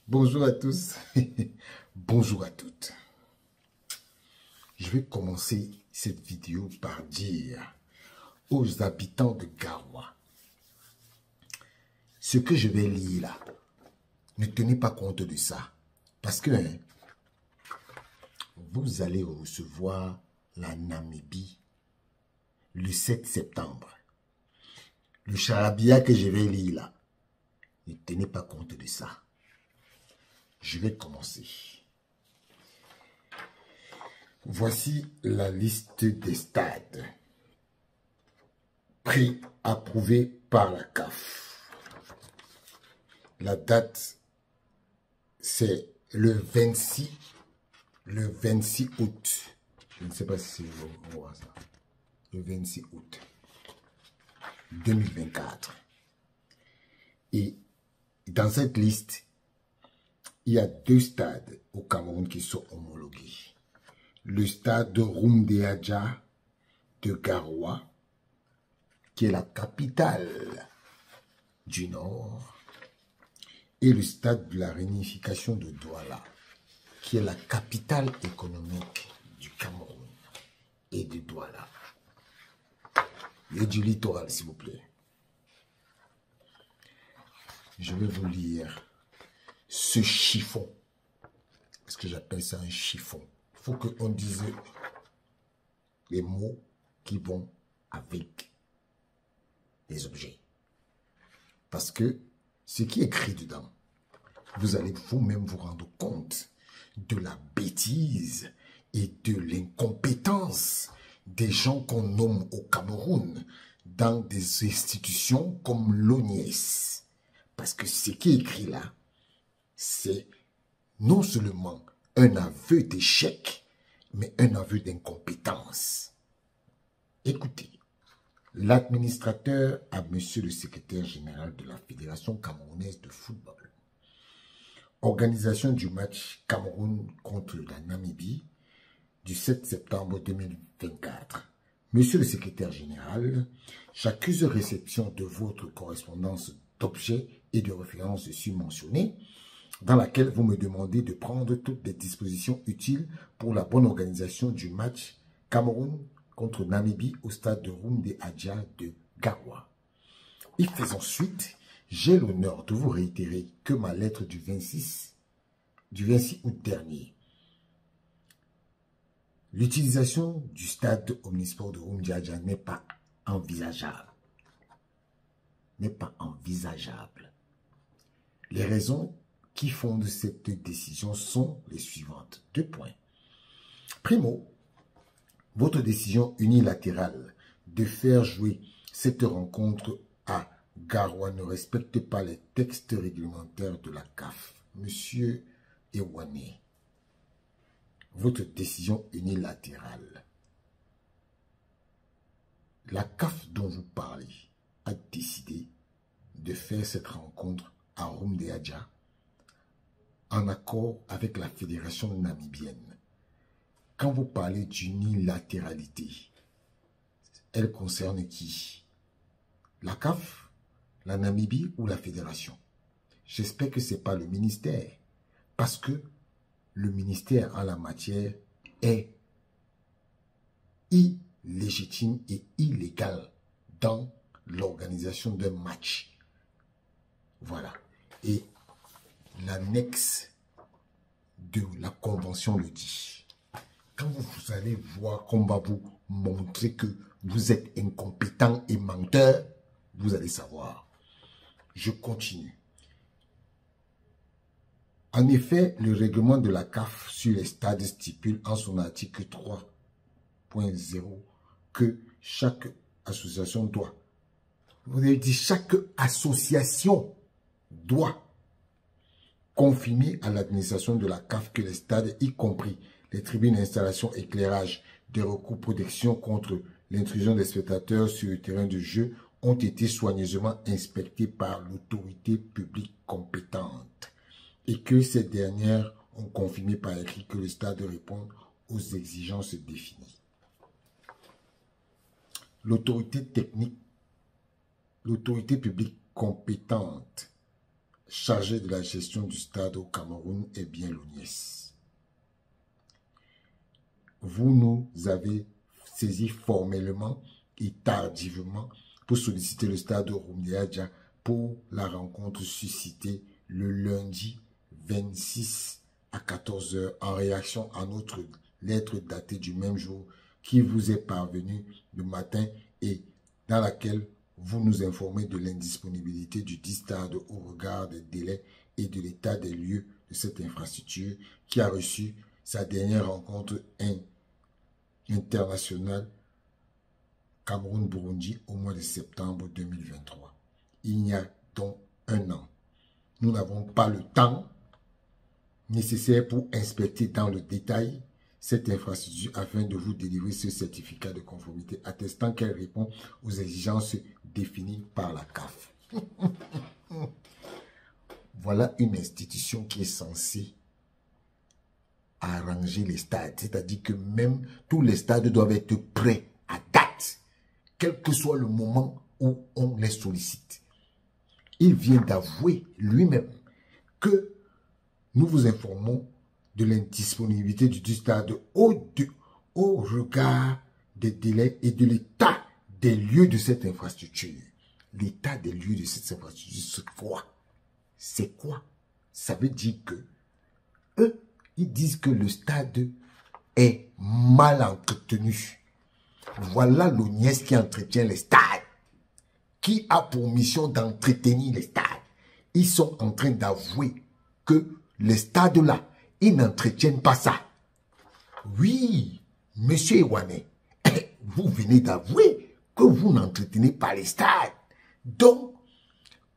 Bonjour à tous, bonjour à toutes. Je vais commencer cette vidéo par dire aux habitants de Garoua, ce que je vais lire là, ne tenez pas compte de ça, parce que vous allez recevoir la Namibie le 7 septembre. Le charabia que je vais lire là, ne tenez pas compte de ça. Je vais commencer. Voici la liste des stades pré-approuvés par la CAF. La date, c'est le 26 août. Je ne sais pas si vous voyez ça. Le 26 août 2024. Et dans cette liste, il y a 2 stades au Cameroun qui sont homologués. Le stade de Rumdeadja de Garoua, qui est la capitale du Nord, et le stade de la réunification de Douala, qui est la capitale économique du Cameroun et de Douala. Et du littoral, s'il vous plaît. Je vais vous lire ce chiffon. Parce que j'appelle ça un chiffon. Il faut qu'on dise les mots qui vont avec les objets. Parce que ce qui est écrit dedans, vous allez vous-même vous rendre compte de la bêtise et de l'incompétence des gens qu'on nomme au Cameroun dans des institutions comme l'ONIES. Parce que ce qui est écrit là, c'est non seulement un aveu d'échec, mais un aveu d'incompétence. Écoutez, l'administrateur à monsieur le secrétaire général de la Fédération camerounaise de football. Organisation du match Cameroun contre la Namibie du 7 septembre 2024. Monsieur le secrétaire général, j'accuse réception de votre correspondance d'objets et de références susmentionnés, dans laquelle vous me demandez de prendre toutes les dispositions utiles pour la bonne organisation du match Cameroun contre Namibie au stade de Rumdeadja de Garoua. Et faisant suite, j'ai l'honneur de vous réitérer que ma lettre du 26 août dernier, l'utilisation du stade omnisport de Rumdeadja n'est pas envisageable. N'est pas envisageable. Les raisons qui fondent cette décision sont les suivantes. 2 points. Primo, votre décision unilatérale de faire jouer cette rencontre à Garoua ne respecte pas les textes réglementaires de la CAF. Monsieur Ewane, votre décision unilatérale. La CAF dont vous parlez a décidé de faire cette rencontre à Rumdeadja en accord avec la fédération namibienne. Quand vous parlez d'unilatéralité, elle concerne qui? La CAF, la Namibie ou la fédération? J'espère que ce n'est pas le ministère, parce que le ministère en la matière est illégitime et illégal dans l'organisation d'un match. Voilà. Et l'annexe de la convention le dit. Quand vous allez voir qu'on va vous montrer que vous êtes incompétent et menteur, vous allez savoir. Je continue. En effet, le règlement de la CAF sur les stades stipule en son article 3.0 que chaque association doit. Vous avez dit chaque association doit confirmer à l'administration de la CAF que les stades, y compris les tribunes, installations, éclairage, des recours, protection contre l'intrusion des spectateurs sur le terrain de jeu ont été soigneusement inspectés par l'autorité publique compétente et que ces dernières ont confirmé par écrit que le stade répond aux exigences définies. L'autorité publique compétente chargé de la gestion du stade au Cameroun est bien l'ONIES. Vous nous avez saisi formellement et tardivement pour solliciter le stade Rouméadja pour la rencontre suscitée le lundi 26 à 14 h en réaction à notre lettre datée du même jour qui vous est parvenue le matin et dans laquelle vous nous informez de l'indisponibilité du dit stade au regard des délais et de l'état des lieux de cette infrastructure qui a reçu sa dernière rencontre internationale Cameroun-Burundi au mois de septembre 2023. Il y a donc un an. Nous n'avons pas le temps nécessaire pour inspecter dans le détail cette infrastructure afin de vous délivrer ce certificat de conformité attestant qu'elle répond aux exigences définies par la CAF. Voilà une institution qui est censée arranger les stades. C'est-à-dire que même tous les stades doivent être prêts à date, quel que soit le moment où on les sollicite. Il vient d'avouer lui-même que nous vous informons de l'indisponibilité du stade au regard des délais et de l'état des lieux de cette infrastructure. L'état des lieux de cette infrastructure, c'est quoi? C'est quoi? Ça veut dire que eux, ils disent que le stade est mal entretenu. Voilà l'ONIES qui entretient les stades, qui a pour mission d'entretenir les stades. Ils sont en train d'avouer que les stades-là, ils n'entretiennent pas ça. Oui, monsieur Ewane, vous venez d'avouer que vous n'entretenez pas les stades. Donc,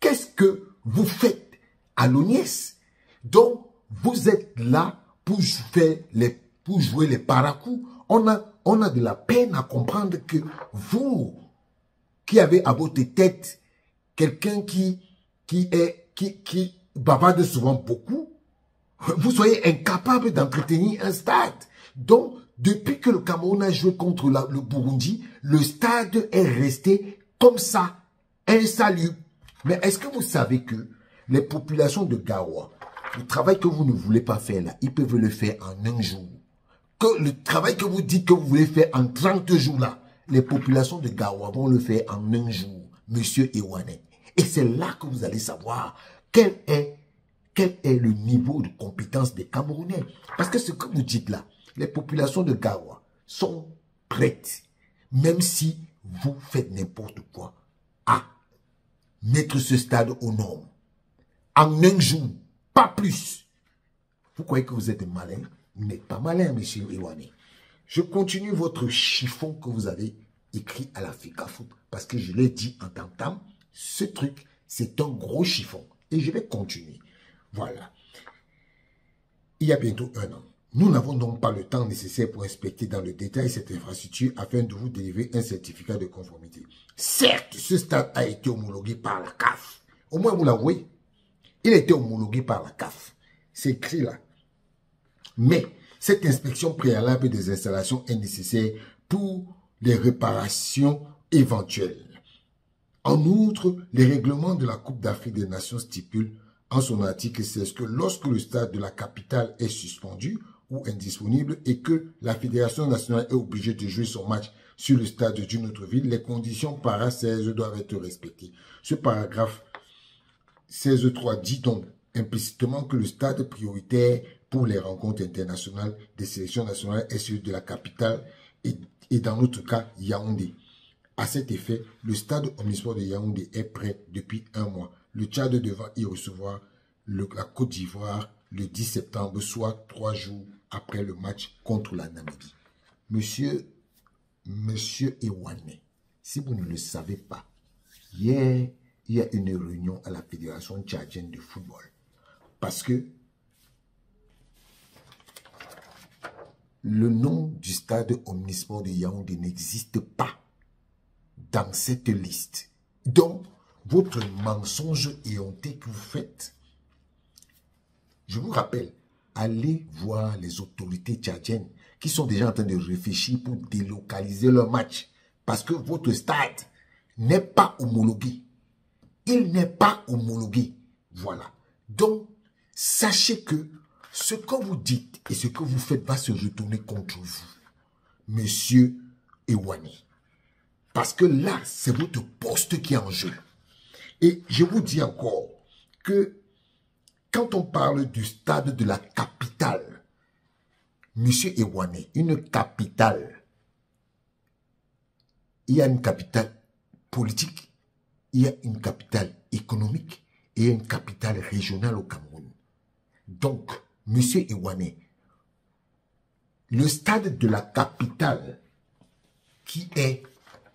qu'est-ce que vous faites à l'ONIES? Donc, vous êtes là pour jouer les paracoups. On a de la peine à comprendre que vous, qui avez à votre tête quelqu'un qui bavarde souvent beaucoup, vous soyez incapable d'entretenir un stade. Donc, depuis que le Cameroun a joué contre le Burundi, le stade est resté comme ça, insalubre. Mais est-ce que vous savez que les populations de Garoua, le travail que vous ne voulez pas faire là, ils peuvent le faire en un jour. Que le travail que vous dites que vous voulez faire en 30 jours là, les populations de Garoua vont le faire en un jour, monsieur Ewane. Et c'est là que vous allez savoir quel est le niveau de compétence des Camerounais. Parce que ce que vous dites là, les populations de Garoua sont prêtes, même si vous faites n'importe quoi, à mettre ce stade aux normes. En un jour, pas plus. Vous croyez que vous êtes malin? Vous n'êtes pas malin, monsieur Ewane. Je continue votre chiffon que vous avez écrit à la FECAFOOT, parce que je l'ai dit en tant que temps, ce truc, c'est un gros chiffon. Et je vais continuer. Voilà. Il y a bientôt un an. Nous n'avons donc pas le temps nécessaire pour inspecter dans le détail cette infrastructure afin de vous délivrer un certificat de conformité. Certes, ce stade a été homologué par la CAF. Au moins, vous l'avouez. Il a été homologué par la CAF. C'est écrit là. Mais cette inspection préalable des installations est nécessaire pour les réparations éventuelles. En outre, les règlements de la Coupe d'Afrique des Nations stipulent en son article 16 que lorsque le stade de la capitale est suspendu ou indisponible et que la Fédération nationale est obligée de jouer son match sur le stade d'une autre ville, les conditions para 16 doivent être respectées. Ce paragraphe 16.3 dit donc implicitement que le stade prioritaire pour les rencontres internationales des sélections nationales est celui de la capitale et dans notre cas Yaoundé. À cet effet, le stade omnisport de Yaoundé est prêt depuis un mois. Le Tchad devant y recevoir la Côte d'Ivoire le 10 septembre, soit 3 jours après le match contre la Namibie. Monsieur Ewane, si vous ne le savez pas, hier, il y a une réunion à la Fédération tchadienne de football. Parce que le nom du stade omnisport de Yaoundé n'existe pas dans cette liste. Donc, votre mensonge éhonté que vous faites, je vous rappelle, allez voir les autorités tchadiennes qui sont déjà en train de réfléchir pour délocaliser leur match. Parce que votre stade n'est pas homologué. Il n'est pas homologué. Voilà. Donc, sachez que ce que vous dites et ce que vous faites va se retourner contre vous, monsieur Ewane. Parce que là, c'est votre poste qui est en jeu. Et je vous dis encore que quand on parle du stade de la capitale, monsieur Ewane, une capitale, il y a une capitale politique, il y a une capitale économique et il y a une capitale régionale au Cameroun. Donc, monsieur Ewane, le stade de la capitale qui est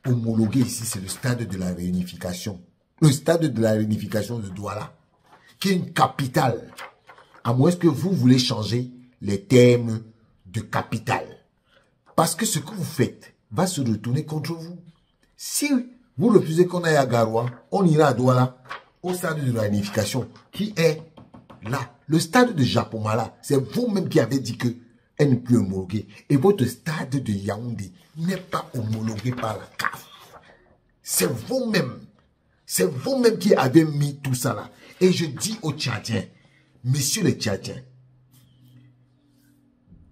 homologué ici, c'est le stade de la réunification. Le stade de la réunification de Douala, qui est une capitale. À moins que vous voulez changer les termes de capitale. Parce que ce que vous faites va se retourner contre vous. Si vous refusez qu'on aille à Garoua, on ira à Douala, au stade de la réunification, qui est là. Le stade de Japomala, c'est vous-même qui avez dit que elle n'est plus homologuée. Et votre stade de Yaoundé n'est pas homologué par la CAF. C'est vous-même. C'est vous-même qui avez mis tout ça là. Et je dis aux Tchadiens, messieurs les Tchadiens,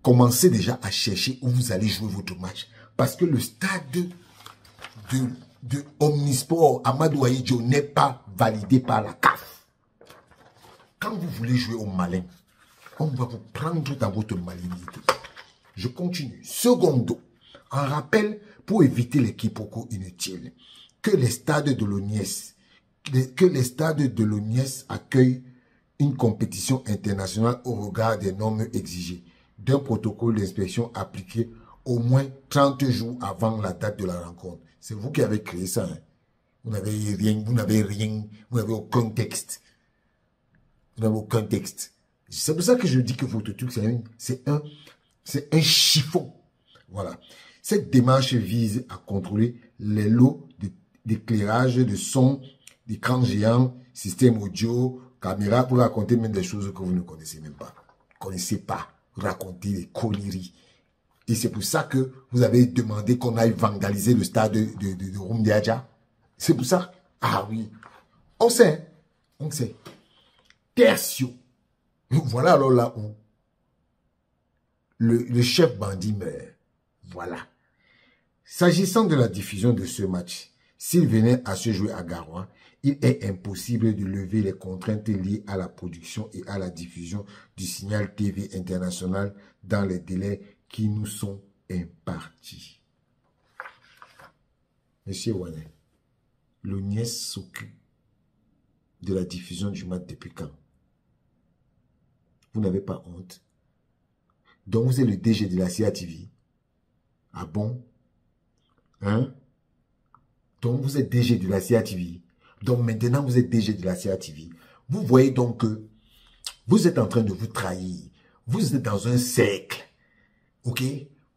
commencez déjà à chercher où vous allez jouer votre match. Parce que le stade de Omnisport Amadou Ahidjo n'est pas validé par la CAF. Quand vous voulez jouer au malin, on va vous prendre dans votre malignité. Je continue. Secondo, en rappel, pour éviter les quiproquos inutiles, que les stades de l'ONIES accueillent une compétition internationale au regard des normes exigées d'un protocole d'inspection appliqué au moins 30 jours avant la date de la rencontre. C'est vous qui avez créé ça. Hein? Vous n'avez aucun texte. Vous n'avez aucun texte. C'est pour ça que je dis que votre truc, c'est un chiffon. Voilà. Cette démarche vise à contrôler les lots d'éclairage, de son, d'écran géant, système audio, caméra, pour raconter même des choses que vous ne connaissez même pas. Vous ne connaissez pas. Raconter des conneries. Et c'est pour ça que vous avez demandé qu'on aille vandaliser le stade de Rumdiadja. C'est pour ça. Ah oui. On sait. On sait. Tertio. Voilà alors là où le chef bandit meurt. Voilà. S'agissant de la diffusion de ce match, s'il venait à se jouer à Garoua, il est impossible de lever les contraintes liées à la production et à la diffusion du signal TV international dans les délais qui nous sont impartis. Monsieur Wane, l'ONIES s'occupe de la diffusion du match depuis quand? Vous n'avez pas honte? Donc vous êtes le DG de la CATV. Ah bon? Hein? Donc vous êtes DG de la CATV. Donc maintenant vous êtes DG de la CATV. Vous voyez donc que vous êtes en train de vous trahir. Vous êtes dans un cercle. Ok?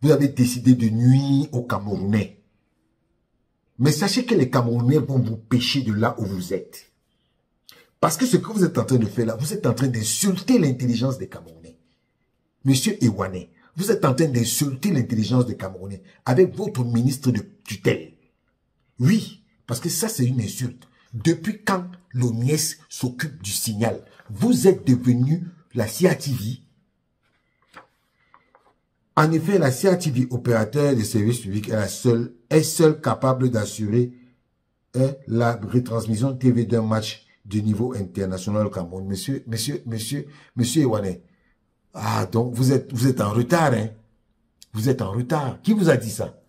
Vous avez décidé de nuire aux Camerounais. Mais sachez que les Camerounais vont vous pêcher de là où vous êtes. Parce que ce que vous êtes en train de faire là, vous êtes en train d'insulter l'intelligence des Camerounais. Monsieur Ewane, vous êtes en train d'insulter l'intelligence des Camerounais avec votre ministre de tutelle. Oui, parce que ça c'est une insulte. Depuis quand l'ONIES s'occupe du signal? Vous êtes devenu la CATV. En effet, la CATV, opérateur de services publics, est seule capable d'assurer la retransmission TV d'un match de niveau international au Cameroun. Monsieur Ewane. Ah, donc vous êtes en retard, hein? Vous êtes en retard. Qui vous a dit ça?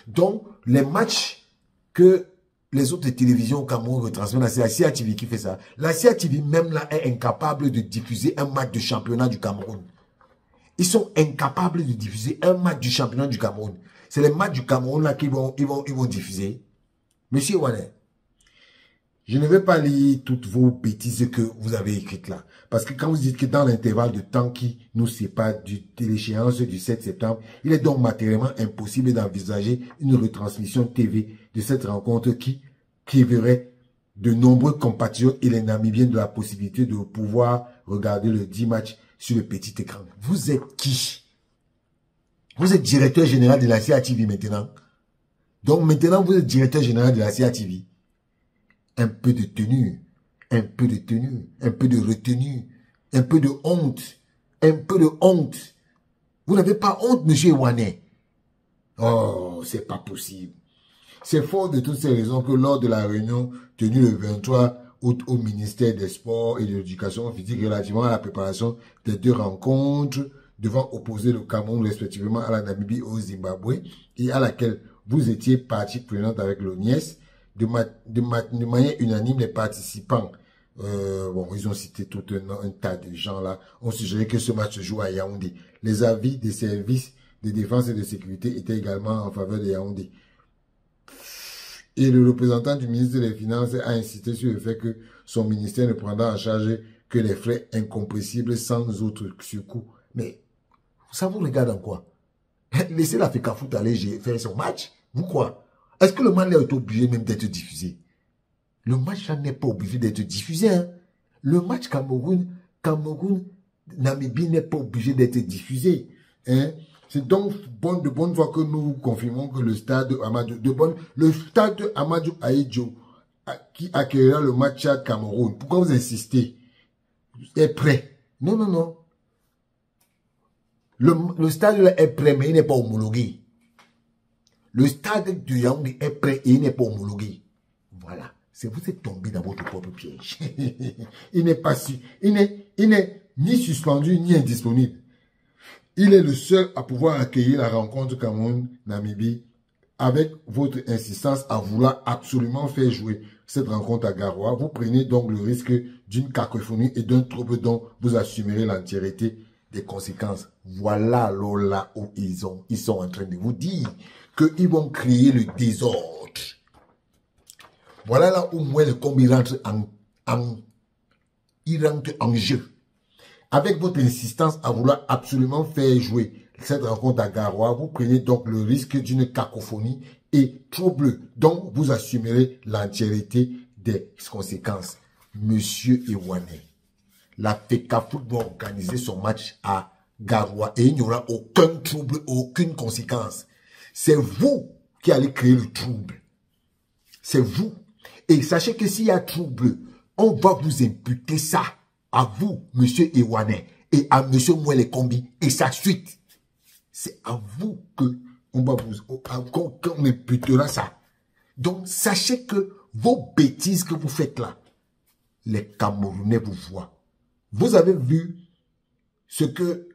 Donc, les matchs que les autres télévisions au Cameroun retransmettent, c'est la CATV qui fait ça. La CATV, même là, est incapable de diffuser un match de championnat du Cameroun. Ils sont incapables de diffuser un match du championnat du Cameroun. C'est les matchs du Cameroun là qu'ils vont diffuser. Monsieur Wane, je ne vais pas lire toutes vos bêtises que vous avez écrites là. Parce que quand vous dites que dans l'intervalle de temps qui nous sépare de l'échéance du 7 septembre, il est donc matériellement impossible d'envisager une retransmission TV de cette rencontre qui priverait de nombreux compatriotes et les Namibiens de la possibilité de pouvoir regarder le 10 matchs sur le petit écran. Vous êtes qui? Vous êtes directeur général de la CATV maintenant. Donc maintenant, vous êtes directeur général de la CATV. Un peu de tenue. Un peu de tenue, un peu de retenue, un peu de honte, un peu de honte. Vous n'avez pas honte, monsieur Ewane? Oh, c'est pas possible. C'est fort de toutes ces raisons que lors de la réunion tenue le 23 août au ministère des Sports et de l'Éducation physique relativement à la préparation des 2 rencontres devant opposer le Cameroun respectivement à la Namibie et au Zimbabwe et à laquelle vous étiez partie prenante avec l'ONIES, de manière unanime, les participants, bon, ils ont cité tout un tas de gens là, ont suggéré que ce match se joue à Yaoundé. Les avis des services de défense et de sécurité étaient également en faveur de Yaoundé. Et le représentant du ministre des Finances a insisté sur le fait que son ministère ne prendra en charge que les frais incompressibles sans autre surcoût. Mais ça vous regarde en quoi? Laissez la FECAFOOT aller faire son match. Vous quoi? Est-ce que le match est obligé même d'être diffusé? Le match n'est pas obligé d'être diffusé. Hein? Le match Cameroun-Namibie n'est pas obligé d'être diffusé. Hein? C'est donc de bonne foi que nous confirmons que le stade Amadou Ahidjo qui accueillera le match Tchad-Cameroun. Pourquoi vous insistez? Est prêt. Non, non, non. Le stade là est prêt, mais il n'est pas homologué. Le stade de Yaoundé est prêt et il n'est pas homologué. Voilà. C'est vous êtes tombé dans votre propre piège. Il n'est pas si, il n'est ni suspendu ni indisponible. Il est le seul à pouvoir accueillir la rencontre Cameroun-Namibie avec votre insistance à vouloir absolument faire jouer cette rencontre à Garoua. Vous prenez donc le risque d'une cacophonie et d'un trouble dont vous assumerez l'entièreté des conséquences. Voilà là où ils sont en train de vous dire qu'ils vont créer le désordre. Voilà là où moi le combi rentre en jeu. Avec votre insistance à vouloir absolument faire jouer cette rencontre à Garoua, vous prenez donc le risque d'une cacophonie et trouble dont vous assumerez l'entièreté des conséquences. Monsieur Ewane, la FECAFOOT va organiser son match à Garoua et il n'y aura aucun trouble, aucune conséquence. C'est vous qui allez créer le trouble. C'est vous. Et sachez que s'il y a trouble, on va vous imputer ça à vous, monsieur Ewane, et à monsieur Mouele Kombi, et sa suite. C'est à vous que qu'on imputera ça. Donc, sachez que vos bêtises que vous faites là, les Camerounais vous voient. Vous avez vu ce que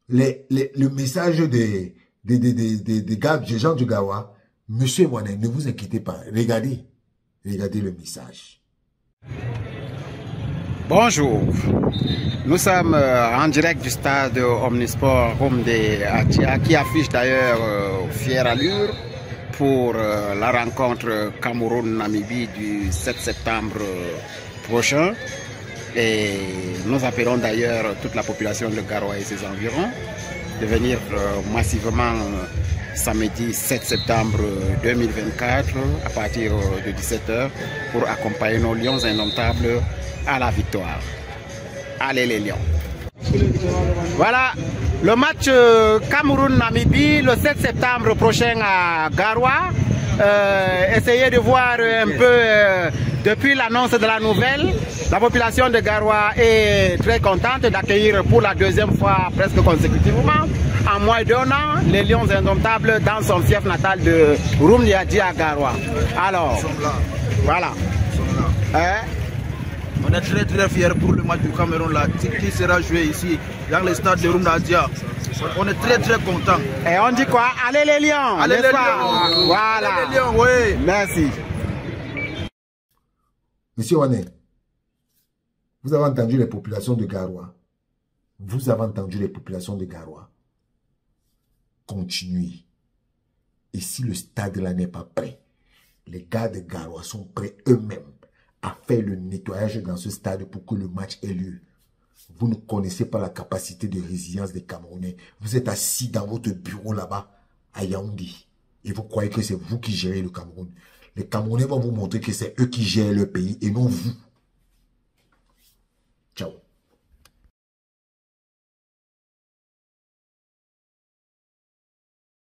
le message des gars, des gens du Gawa, monsieur Ewane, ne vous inquiétez pas. Regardez le message. Bonjour, nous sommes en direct du stade Omnisport Rumde Atia qui affiche d'ailleurs fière allure pour la rencontre Cameroun-Namibie du 7 septembre prochain. Et nous appelons d'ailleurs toute la population de Garoua et ses environs de venir massivement samedi 7 septembre 2024 à partir de 17 h pour accompagner nos lions indomptables à la victoire. Allez les lions. Voilà le match Cameroun-Namibie le 7 septembre prochain à Garoua. Essayez de voir un peu depuis l'annonce de la nouvelle. La population de Garoua est très contente d'accueillir pour la deuxième fois presque consécutivement en moins d'1 an les lions indomptables dans son fief natal de Rumde Atia à Garoua. Alors, voilà. On est très très fiers pour le match du Cameroun là, qui sera joué ici dans le stade de Rumde Atia. On est très très contents. Et on dit quoi? Allez les lions! Allez les lions! Voilà! Allez les lions, oui! Merci. Monsieur Wane, vous avez entendu les populations de Garoua. Vous avez entendu les populations de Garoua. Continuez. Et si le stade là n'est pas prêt, les gars de Garoua sont prêts eux-mêmes à faire le nettoyage dans ce stade pour que le match ait lieu. Vous ne connaissez pas la capacité de résilience des Camerounais. Vous êtes assis dans votre bureau là-bas à Yaoundé et vous croyez que c'est vous qui gérez le Cameroun. Les Camerounais vont vous montrer que c'est eux qui gèrent le pays et non vous. Ciao.